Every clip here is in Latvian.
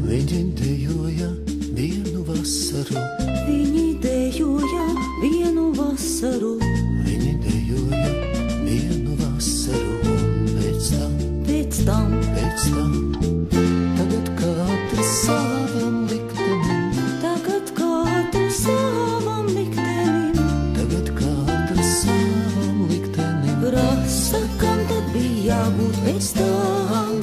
Viņi dejoja vienu vasaru, Viņi dejoja vienu vasaru, viņi dejoja vienu vasaru, un pēc tam, tagad katrs savam liktenim, tagad katrs savam liktenim, tagad katrs savam liktenim, prasa, kam tad bija jābūt pēc tam.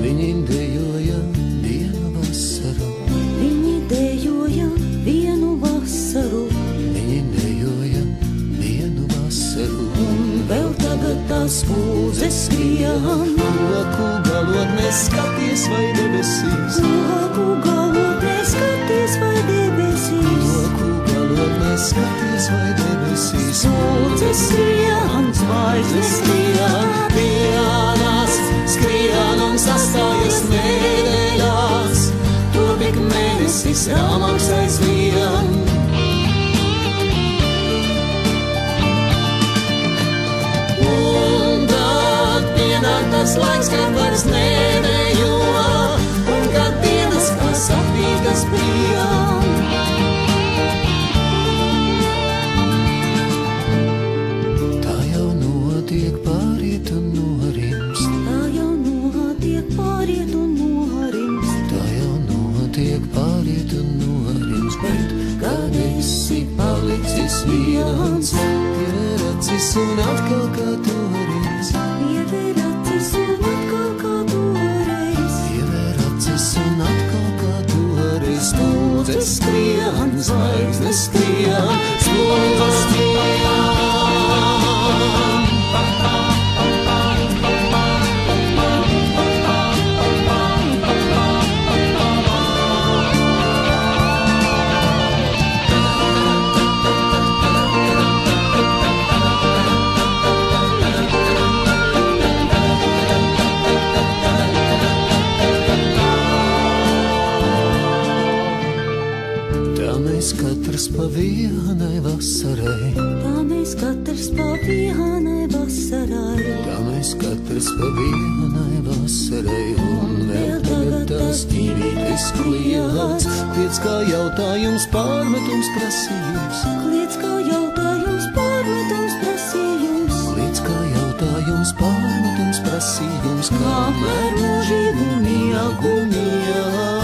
viņi dejoja vienu vasaru, Viņi dejoja vienu vasaru, viņi dejoja vienu vasaru, un vēl tagad tās pūzes skrien. roku galotnē skaties vai debesīs, Roku galotnē skaties vai debesīs, roku galotnē skaties vai debesīs. pūzes skrien, zvaigznes skrien, Dienas skrien un sastājas nedēļās, tur ik mēnesis rāmāks aizvien. Un tad pienāk tas laiks, kad vairs nedejo, un kad dienas kā sapnīgas brīn. Tā jau notiek pāriet un norimst, tā jau notiek pāriet un norimst, tā jau notiek pāriet un norimst, bet kad esi palicis viens, pievēr acis un atkal kā toreiz, pievēr acis un atkal kā toreiz, pievēr acis un atkal kā toreiz. Pūzes skrien, zvaigznes skrien, stundas skrien. Tā mēs katrs pa vienai vasarai, tā mēs katrs pa vienai vasarai, tā mēs katrs pa vienai vasarai, un vēl tagad tās ķīvītes kliedz, kliedz kā jautājums, pārmetums, prasījums, kliedz kā jautājums, pārmetums, prasījums, kliedz kā jautājums, pārmetums, prasījums, kamēr mūžīgu miegu miega.